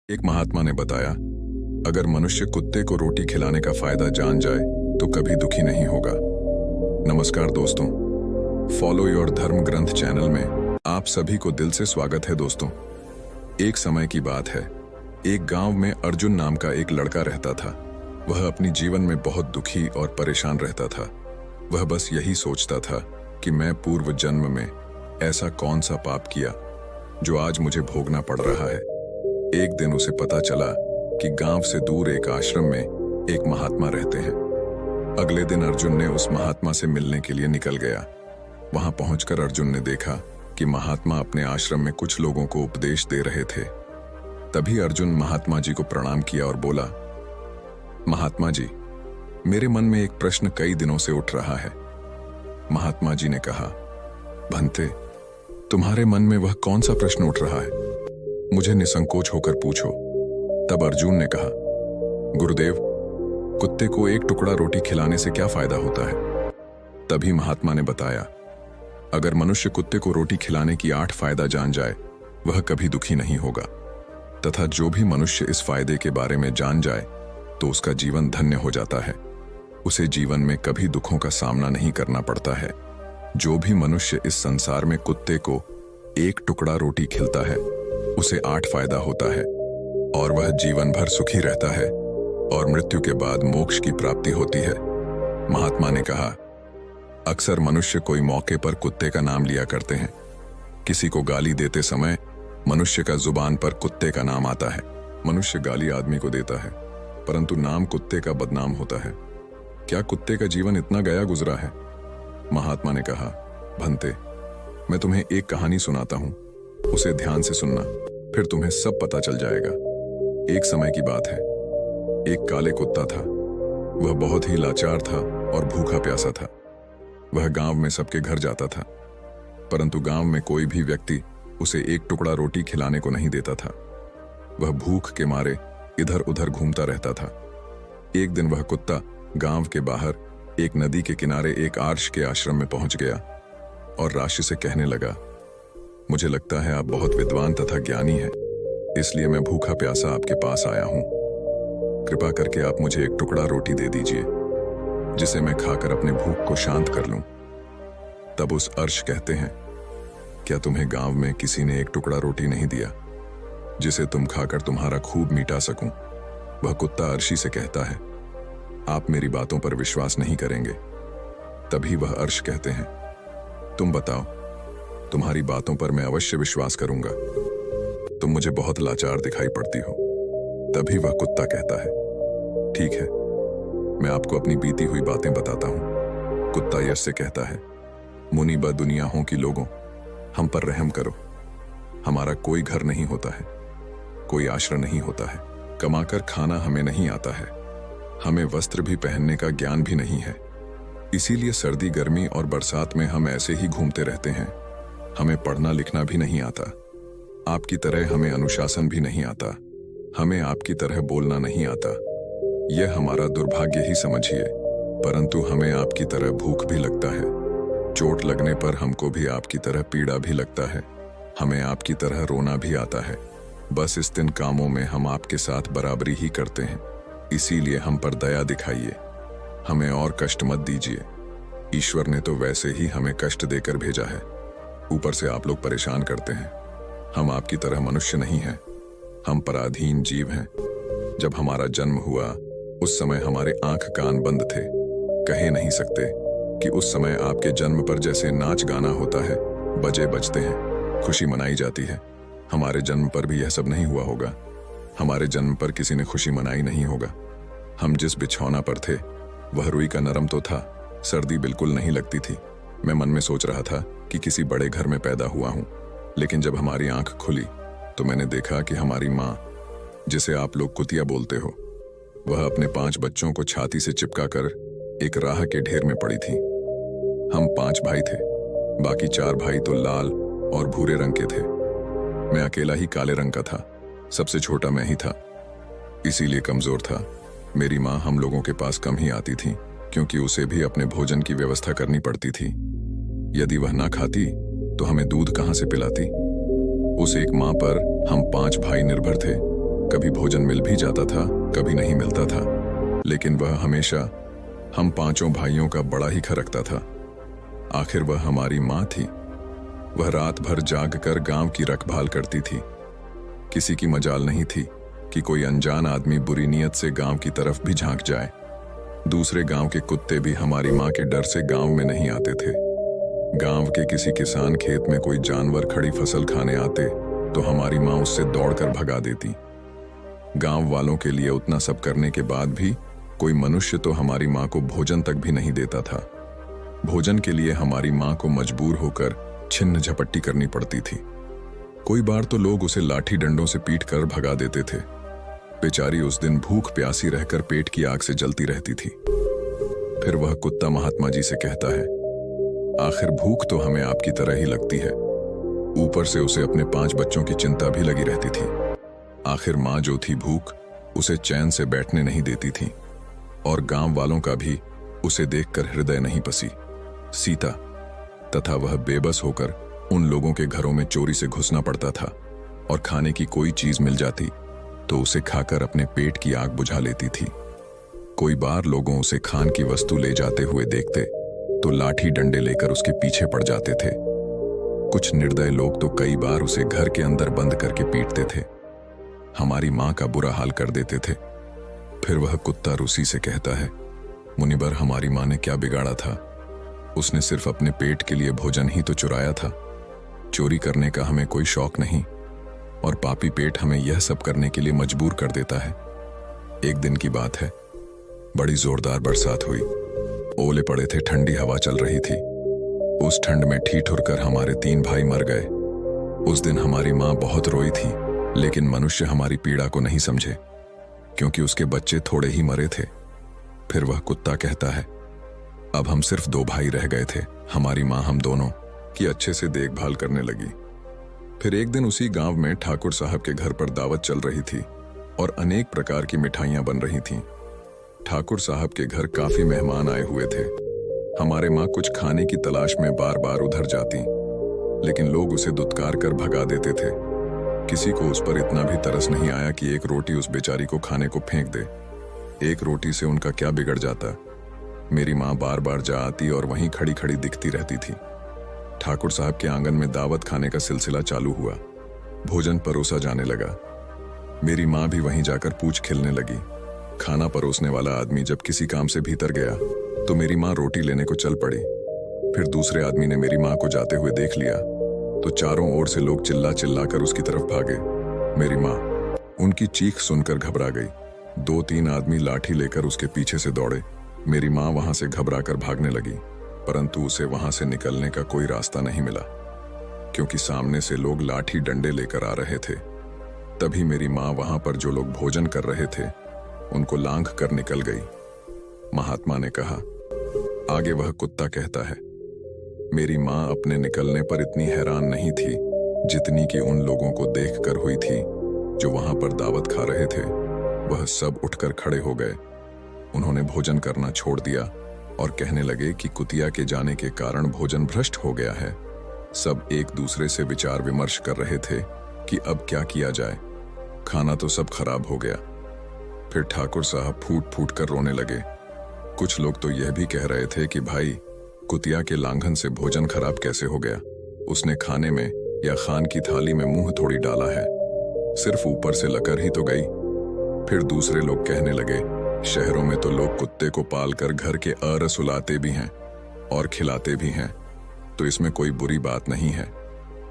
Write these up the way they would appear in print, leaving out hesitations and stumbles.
एक महात्मा ने बताया, अगर मनुष्य कुत्ते को रोटी खिलाने का फायदा जान जाए तो कभी दुखी नहीं होगा। नमस्कार दोस्तों, फॉलो योर धर्म ग्रंथ चैनल में आप सभी को दिल से स्वागत है। दोस्तों, एक समय की बात है, एक गांव में अर्जुन नाम का एक लड़का रहता था। वह अपनी जीवन में बहुत दुखी और परेशान रहता था। वह बस यही सोचता था कि मैं पूर्व जन्म में ऐसा कौन सा पाप किया जो आज मुझे भोगना पड़ रहा है। एक दिन उसे पता चला कि गांव से दूर एक आश्रम में एक महात्मा रहते हैं। अगले दिन अर्जुन ने उस महात्मा से मिलने के लिए निकल गया। वहां पहुंचकर अर्जुन ने देखा कि महात्मा अपने आश्रम में कुछ लोगों को उपदेश दे रहे थे। तभी अर्जुन महात्मा जी को प्रणाम किया और बोला, महात्मा जी, मेरे मन में एक प्रश्न कई दिनों से उठ रहा है। महात्मा जी ने कहा, भंते, तुम्हारे मन में वह कौन सा प्रश्न उठ रहा है? मुझे निसंकोच होकर पूछो। तब अर्जुन ने कहा, गुरुदेव, कुत्ते को एक टुकड़ा रोटी खिलाने से क्या फायदा होता है? तभी महात्मा ने बताया, अगर मनुष्य कुत्ते को रोटी खिलाने की 8 फायदा जान जाए, वह कभी दुखी नहीं होगा, तथा जो भी मनुष्य इस फायदे के बारे में जान जाए तो उसका जीवन धन्य हो जाता है। उसे जीवन में कभी दुखों का सामना नहीं करना पड़ता है। जो भी मनुष्य इस संसार में कुत्ते को एक टुकड़ा रोटी खिलाता है, उसे 8 फायदा होता है और वह जीवन भर सुखी रहता है और मृत्यु के बाद मोक्ष की प्राप्ति होती है। महात्मा ने कहा, अक्सर मनुष्य कोई मौके पर कुत्ते का नाम लिया करते हैं। किसी को गाली देते समय मनुष्य का जुबान पर कुत्ते का नाम आता है। मनुष्य गाली आदमी को देता है, परंतु नाम कुत्ते का बदनाम होता है। क्या कुत्ते का जीवन इतना गया गुजरा है? महात्मा ने कहा, भंते, मैं तुम्हें एक कहानी सुनाता हूं, उसे ध्यान से सुनना, फिर तुम्हें सब पता चल जाएगा। एक समय की बात है, एक काले कुत्ता था। वह बहुत ही लाचार था और भूखा प्यासा था। वह गांव में सबके घर जाता था, परंतु गांव में कोई भी व्यक्ति उसे एक टुकड़ा रोटी खिलाने को नहीं देता था। वह भूख के मारे इधर उधर घूमता रहता था। एक दिन वह कुत्ता गांव के बाहर एक नदी के किनारे एक आर्ष के आश्रम में पहुंच गया और राशि से कहने लगा, मुझे लगता है आप बहुत विद्वान तथा ज्ञानी हैं, इसलिए मैं भूखा प्यासा आपके पास आया हूं। कृपा करके आप मुझे एक टुकड़ा रोटी दे दीजिए, जिसे मैं खाकर अपने भूख को शांत कर लूं। तब उस अर्श कहते हैं, क्या तुम्हें गांव में किसी ने एक टुकड़ा रोटी नहीं दिया जिसे तुम खाकर तुम्हारा खूब मिटा सकूं? वह कुत्ता अर्शी से कहता है, आप मेरी बातों पर विश्वास नहीं करेंगे। तभी वह अर्श कहते हैं, तुम बताओ, तुम्हारी बातों पर मैं अवश्य विश्वास करूंगा। तुम मुझे बहुत लाचार दिखाई पड़ती हो। तभी वह कुत्ता कहता है, ठीक है, मैं आपको अपनी बीती हुई बातें बताता हूं। कुत्ता यश से कहता है, मुनि ब दुनिया हो कि लोगों, हम पर रहम करो। हमारा कोई घर नहीं होता है, कोई आश्रय नहीं होता है, कमाकर खाना हमें नहीं आता है, हमें वस्त्र भी पहनने का ज्ञान भी नहीं है। इसीलिए सर्दी, गर्मी और बरसात में हम ऐसे ही घूमते रहते हैं। हमें पढ़ना लिखना भी नहीं आता। आपकी तरह हमें अनुशासन भी नहीं आता। हमें आपकी तरह बोलना नहीं आता। यह हमारा दुर्भाग्य ही समझिए, परंतु हमें आपकी तरह भूख भी लगता है। चोट लगने पर हमको भी आपकी तरह पीड़ा भी लगता है। हमें आपकी तरह रोना भी आता है। बस इस 3 कामों में हम आपके साथ बराबरी ही करते हैं। इसीलिए हम पर दया दिखाइए, हमें और कष्ट मत दीजिए। ईश्वर ने तो वैसे ही हमें कष्ट देकर भेजा है, ऊपर से आप लोग परेशान करते हैं। हम आपकी तरह मनुष्य नहीं हैं, हम पराधीन जीव हैं। जब हमारा जन्म हुआ उस समय हमारे आंख कान बंद थे। कह नहीं सकते कि उस समय आपके जन्म पर जैसे नाच गाना होता है, बजे बजते हैं, खुशी मनाई जाती है, हमारे जन्म पर भी यह सब नहीं हुआ होगा। हमारे जन्म पर किसी ने खुशी मनाई नहीं होगा। हम जिस बिछौना पर थे वह रुई का नरम तो था, सर्दी बिल्कुल नहीं लगती थी। मैं मन में सोच रहा था कि किसी बड़े घर में पैदा हुआ हूं, लेकिन जब हमारी आंख खुली तो मैंने देखा कि हमारी माँ, जिसे आप लोग कुतिया बोलते हो, वह अपने 5 बच्चों को छाती से चिपका कर एक राह के ढेर में पड़ी थी। हम 5 भाई थे, बाकी 4 भाई तो लाल और भूरे रंग के थे। मैं अकेला ही काले रंग का था। सबसे छोटा मैं ही था, इसीलिए कमजोर था। मेरी माँ हम लोगों के पास कम ही आती थी, क्योंकि उसे भी अपने भोजन की व्यवस्था करनी पड़ती थी। यदि वह ना खाती तो हमें दूध कहां से पिलाती। उस एक माँ पर हम 5 भाई निर्भर थे। कभी भोजन मिल भी जाता था, कभी नहीं मिलता था, लेकिन वह हमेशा हम पांचों भाइयों का बड़ा ही ख्याल रखता था। आखिर वह हमारी माँ थी। वह रात भर जाग कर गांव की रखभाल करती थी। किसी की मजाल नहीं थी कि कोई अनजान आदमी बुरी नीयत से गांव की तरफ भी झांक जाए। दूसरे गांव के कुत्ते भी हमारी माँ के डर से गांव में नहीं आते थे। गांव के किसी किसान खेत में कोई जानवर खड़ी फसल खाने आते तो हमारी माँ उससे दौड़कर भगा देती। गांव वालों के लिए उतना सब करने के बाद भी कोई मनुष्य तो हमारी माँ को भोजन तक भी नहीं देता था। भोजन के लिए हमारी माँ को मजबूर होकर छिन्न झपट्टी करनी पड़ती थी। कोई बार तो लोग उसे लाठी डंडों से पीट कर भगा देते थे। बेचारी उस दिन भूख प्यासी रहकर पेट की आग से जलती रहती थी। फिर वह कुत्ता महात्मा जी से कहता है, आखिर भूख तो हमें आपकी तरह ही लगती है। ऊपर से उसे अपने 5 बच्चों की चिंता भी लगी रहती थी। आखिर माँ जो थी भूख उसे चैन से बैठने नहीं देती थी, और गांव वालों का भी उसे देखकर हृदय नहीं पसी। सीता तथा वह बेबस होकर उन लोगों के घरों में चोरी से घुसना पड़ता था, और खाने की कोई चीज मिल जाती तो उसे खाकर अपने पेट की आग बुझा लेती थी। कोई बार लोगों उसे खान की वस्तु ले जाते हुए देखते तो लाठी डंडे लेकर उसके पीछे पड़ जाते थे। कुछ निर्दय लोग तो कई बार उसे घर के अंदर बंद करके पीटते थे। हमारी माँ का बुरा हाल कर देते थे। फिर वह कुत्ता रूसी से कहता है, मुनिबर, हमारी माँ ने क्या बिगाड़ा था? उसने सिर्फ अपने पेट के लिए भोजन ही तो चुराया था। चोरी करने का हमें कोई शौक नहीं, और पापी पेट हमें यह सब करने के लिए मजबूर कर देता है। एक दिन की बात है, बड़ी जोरदार बरसात हुई। ओले पड़े थे, ठंडी हवा चल रही थी। उस ठंड में ठीठुर कर हमारे 3 भाई मर गए। उस दिन हमारी माँ बहुत रोई थी, लेकिन मनुष्य हमारी पीड़ा को नहीं समझे, क्योंकि उसके बच्चे थोड़े ही मरे थे। फिर वह कुत्ता कहता है, अब हम सिर्फ 2 भाई रह गए थे। हमारी माँ हम दोनों की अच्छे से देखभाल करने लगी। फिर एक दिन उसी गांव में ठाकुर साहब के घर पर दावत चल रही थी और अनेक प्रकार की मिठाइयां बन रही थीं। ठाकुर साहब के घर काफी मेहमान आए हुए थे। हमारे माँ कुछ खाने की तलाश में बार बार उधर जाती, लेकिन लोग उसे दुत्कार कर भगा देते थे। किसी को उस पर इतना भी तरस नहीं आया कि एक रोटी उस बेचारी को खाने को फेंक दे। एक रोटी से उनका क्या बिगड़ जाता। मेरी माँ बार बार जा आती और वहीं खड़ी खड़ी दिखती रहती थी। ठाकुर साहब के आंगन में दावत खाने का सिलसिला चालू हुआ। भोजन परोसा जाने लगा। मेरी माँ भी वहीं जाकर पूछ खिलने लगी। खाना परोसने वाला आदमी जब किसी काम से भीतर गया तो मेरी माँ रोटी लेने को चल पड़ी। फिर दूसरे आदमी ने मेरी माँ को जाते हुए देख लिया तो चारों ओर से लोग चिल्ला चिल्ला कर उसकी तरफ भागे। मेरी माँ उनकी चीख सुनकर घबरा गई। 2-3 आदमी लाठी लेकर उसके पीछे से दौड़े। मेरी माँ वहां से घबरा कर भागने लगी, परंतु उसे वहां से निकलने का कोई रास्ता नहीं मिला, क्योंकि सामने से लोग लाठी डंडे लेकर आ रहे थे। तभी मेरी माँ वहां पर जो लोग भोजन कर रहे थे उनको लांघ कर निकल गई। महात्मा ने कहा। आगे वह कुत्ता कहता है, मेरी माँ अपने निकलने पर इतनी हैरान नहीं थी जितनी कि उन लोगों को देखकर हुई थी जो वहां पर दावत खा रहे थे। वह सब उठकर खड़े हो गए। उन्होंने भोजन करना छोड़ दिया और कहने लगे कि कुतिया के जाने के कारण भोजन भ्रष्ट हो गया है। सब एक दूसरे से विचार विमर्श कर रहे थे कि अब क्या किया जाए। खाना तो सब खराब हो गया। फिर ठाकुर साहब फूट फूट कर रोने लगे। कुछ लोग तो यह भी कह रहे थे कि भाई, कुतिया के लांघन से भोजन खराब कैसे हो गया? उसने खाने में या खान की थाली में मुंह थोड़ी डाला है, सिर्फ ऊपर से लकर ही तो गई। फिर दूसरे लोग कहने लगे, शहरों में तो लोग कुत्ते को पालकर घर के अरस उलाते भी हैं और खिलाते भी हैं, तो इसमें कोई बुरी बात नहीं है।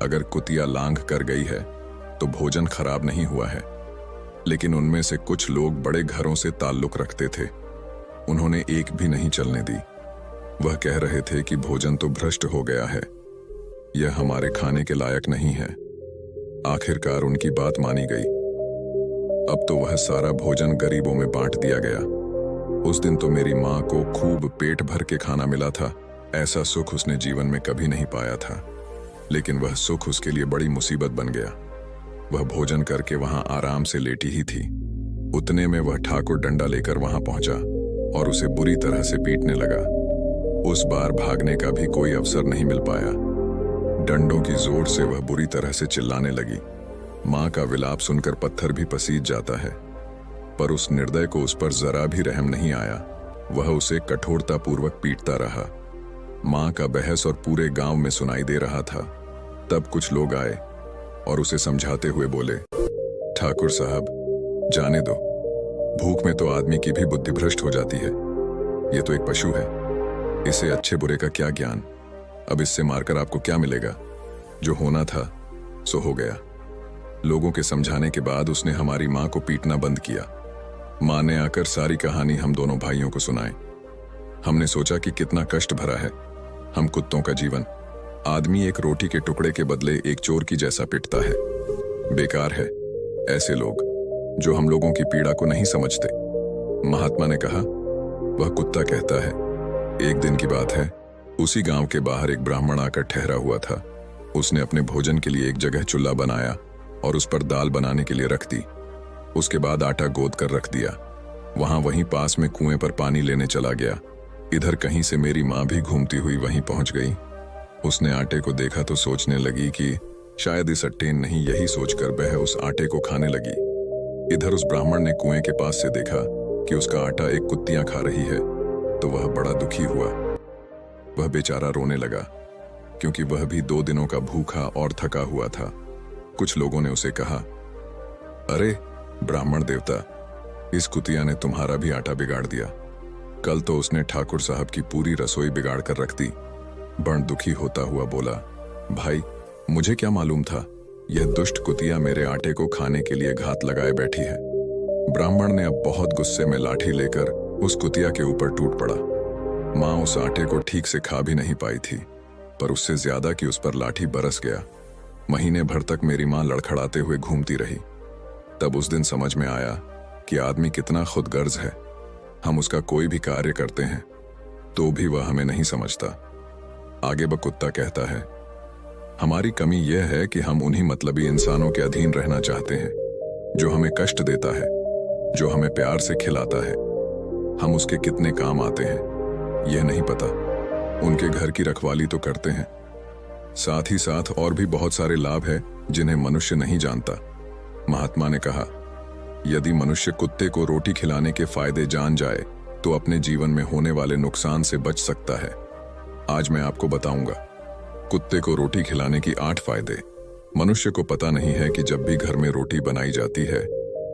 अगर कुतिया लांघ कर गई है तो भोजन खराब नहीं हुआ है। लेकिन उनमें से कुछ लोग बड़े घरों से ताल्लुक रखते थे। उन्होंने एक भी नहीं चलने दी। वह कह रहे थे कि भोजन तो भ्रष्ट हो गया है, यह हमारे खाने के लायक नहीं है। आखिरकार उनकी बात मानी गई। अब तो वह सारा भोजन गरीबों में बांट दिया गया। उस दिन तो मेरी माँ को खूब पेट भर के खाना मिला था। ऐसा सुख उसने जीवन में कभी नहीं पाया था, लेकिन वह सुख उसके लिए बड़ी मुसीबत बन गया। वह भोजन करके वहां आराम से लेटी ही थी। उतने में वह ठाकुर डंडा लेकर वहां पहुंचा और उसे बुरी तरह से पीटने लगा। उस बार भागने का भी कोई अवसर नहीं मिल पाया। डंडों की जोर से वह बुरी तरह से चिल्लाने लगी। माँ का विलाप सुनकर पत्थर भी पसीज जाता है, पर उस निर्दय को उस पर जरा भी रहम नहीं आया। वह उसे कठोरतापूर्वक पीटता रहा। माँ का बहस और पूरे गांव में सुनाई दे रहा था। तब कुछ लोग आए और उसे समझाते हुए बोले, ठाकुर साहब, जाने दो, भूख में तो आदमी की भी बुद्धि भ्रष्ट हो जाती है। ये तो एक पशु है, इसे अच्छे बुरे का क्या ज्ञान। अब इससे मारकर आपको क्या मिलेगा? जो होना था सो हो गया। लोगों के समझाने के बाद उसने हमारी माँ को पीटना बंद किया। माँ ने आकर सारी कहानी हम दोनों भाइयों को सुनाई। हमने सोचा कि कितना कष्ट भरा है हम कुत्तों का जीवन। आदमी एक रोटी के टुकड़े के बदले एक चोर की जैसा पिटता है। बेकार है ऐसे लोग जो हम लोगों की पीड़ा को नहीं समझते। महात्मा ने कहा, वह कुत्ता कहता है, एक दिन की बात है, उसी गांव के बाहर एक ब्राह्मण आकर ठहरा हुआ था। उसने अपने भोजन के लिए एक जगह चूल्हा बनाया और उस पर दाल बनाने के लिए रख दी। उसके बाद आटा गोद कर रख दिया। वहीं पास में कुएं पर पानी लेने चला गया। इधर कहीं से मेरी माँ भी घूमती हुई वहीं पहुंच गई। उसने आटे को देखा तो सोचने लगी कि शायद इस अट्टे नहीं, यही सोचकर वह उस आटे को खाने लगी। इधर उस ब्राह्मण ने कुएं के पास से देखा कि उसका आटा एक कुत्तियां खा रही है, तो वह बड़ा दुखी हुआ। वह बेचारा रोने लगा, क्योंकि वह भी 2 दिनों का भूखा और थका हुआ था। कुछ लोगों ने उसे कहा, अरे ब्राह्मण देवता, इस कुतिया ने तुम्हारा भी आटा बिगाड़ दिया। कल तो उसने ठाकुर साहब की पूरी रसोई बिगाड़ कर रख दी। बड़ दुखी होता हुआ बोला, भाई मुझे क्या मालूम था, यह दुष्ट कुतिया मेरे आटे को खाने के लिए घात लगाए बैठी है। ब्राह्मण ने अब बहुत गुस्से में लाठी लेकर उस कुतिया के ऊपर टूट पड़ा। माँ उस आटे को ठीक से खा भी नहीं पाई थी, पर उससे ज्यादा कि उस पर लाठी बरस गया। महीने भर तक मेरी माँ लड़खड़ाते हुए घूमती रही। तब उस दिन समझ में आया कि आदमी कितना खुदगर्ज है। हम उसका कोई भी कार्य करते हैं तो भी वह हमें नहीं समझता। आगे वह कुत्ता कहता है, हमारी कमी यह है कि हम उन्हीं मतलबी इंसानों के अधीन रहना चाहते हैं, जो हमें कष्ट देता है, जो हमें प्यार से खिलाता है। हम उसके कितने काम आते हैं यह नहीं पता। उनके घर की रखवाली तो करते हैं, साथ ही साथ और भी बहुत सारे लाभ हैं जिन्हें मनुष्य नहीं जानता। महात्मा ने कहा, यदि मनुष्य कुत्ते को रोटी खिलाने के फायदे जान जाए तो अपने जीवन में होने वाले नुकसान से बच सकता है। आज मैं आपको बताऊंगा कुत्ते को रोटी खिलाने की 8 फायदे। मनुष्य को पता नहीं है कि जब भी घर में रोटी बनाई जाती है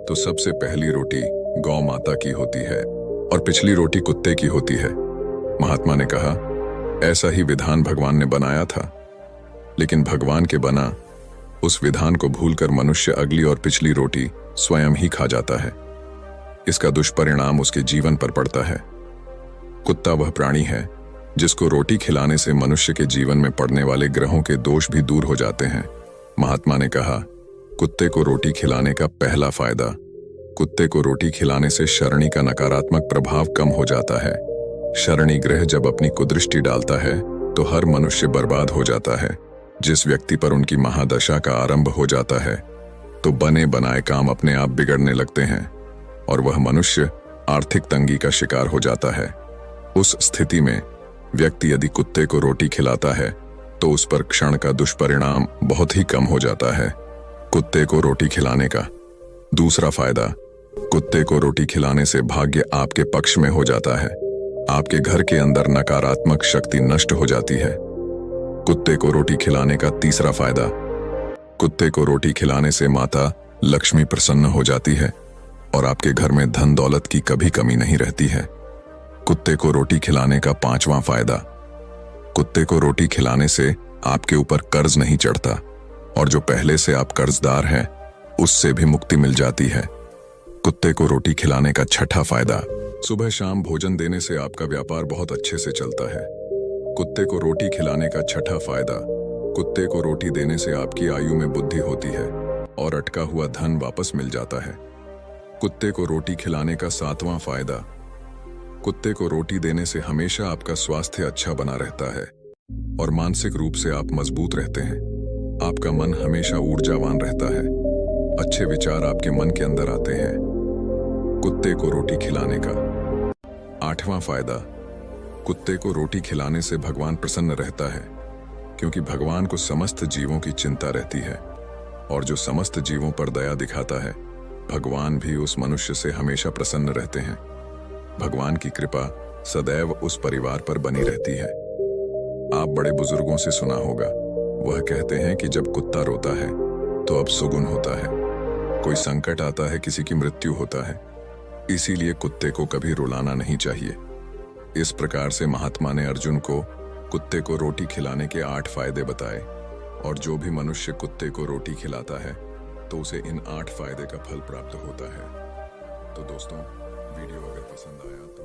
तो सबसे पहली रोटी गौ माता की होती है और पिछली रोटी कुत्ते की होती है। महात्मा ने कहा, ऐसा ही विधान भगवान ने बनाया था, लेकिन भगवान के बना उस विधान को भूलकर मनुष्य अगली और पिछली रोटी स्वयं ही खा जाता है। इसका दुष्परिणाम उसके जीवन पर पड़ता है। कुत्ता वह प्राणी है जिसको रोटी खिलाने से मनुष्य के जीवन में पड़ने वाले ग्रहों के दोष भी दूर हो जाते हैं। महात्मा ने कहा, कुत्ते को रोटी खिलाने का पहला फायदा, कुत्ते को रोटी खिलाने से शरणी का नकारात्मक प्रभाव कम हो जाता है। शरणी ग्रह जब अपनी कुदृष्टि डालता है तो हर मनुष्य बर्बाद हो जाता है। जिस व्यक्ति पर उनकी महादशा का आरंभ हो जाता है तो बने बनाए काम अपने आप बिगड़ने लगते हैं और वह मनुष्य आर्थिक तंगी का शिकार हो जाता है। उस स्थिति में व्यक्ति यदि कुत्ते को रोटी खिलाता है तो उस पर क्षण का दुष्परिणाम बहुत ही कम हो जाता है। कुत्ते को रोटी खिलाने का दूसरा फायदा, कुत्ते को रोटी खिलाने से भाग्य आपके पक्ष में हो जाता है। आपके घर के अंदर नकारात्मक शक्ति नष्ट हो जाती है। कुत्ते को रोटी खिलाने का तीसरा फायदा, कुत्ते को रोटी खिलाने से माता लक्ष्मी प्रसन्न हो जाती है और आपके घर में धन दौलत की कभी कमी नहीं रहती है। कुत्ते को रोटी खिलाने का 5वां फायदा, कुत्ते को रोटी खिलाने से आपके ऊपर कर्ज नहीं चढ़ता और जो पहले से आप कर्जदार हैं उससे भी मुक्ति मिल जाती है। कुत्ते को रोटी खिलाने का 6ठा फायदा, सुबह शाम भोजन देने से आपका व्यापार बहुत अच्छे से चलता है। कुत्ते को रोटी खिलाने का 6ठा फायदा, कुत्ते को रोटी देने से आपकी आयु में बुद्धि होती है और अटका हुआ धन वापस मिल जाता है। कुत्ते को रोटी खिलाने का 7वां फायदा, कुत्ते को रोटी देने से हमेशा आपका स्वास्थ्य अच्छा बना रहता है और मानसिक रूप से आप मजबूत रहते हैं। आपका मन हमेशा ऊर्जावान रहता है, अच्छे विचार आपके मन के अंदर आते हैं। कुत्ते को रोटी खिलाने का 8वां फायदा, कुत्ते को रोटी खिलाने से भगवान प्रसन्न रहता है, क्योंकि भगवान को समस्त जीवों की चिंता रहती है। और जो समस्त जीवों पर दया दिखाता है, भगवान भी उस मनुष्य से हमेशा प्रसन्न रहते हैं। भगवान की कृपा सदैव उस परिवार पर बनी रहती है। आप बड़े बुजुर्गों से सुना होगा, वह कहते हैं कि जब कुत्ता रोता है तो अब सुगुन होता है, कोई संकट आता है, किसी की मृत्यु होता है, इसीलिए कुत्ते को कभी रुलाना नहीं चाहिए। इस प्रकार से महात्मा ने अर्जुन को कुत्ते को रोटी खिलाने के 8 फायदे बताए, और जो भी मनुष्य कुत्ते को रोटी खिलाता है तो उसे इन 8 फायदे का फल प्राप्त होता है। तो दोस्तों, वीडियो अगर पसंद आया तो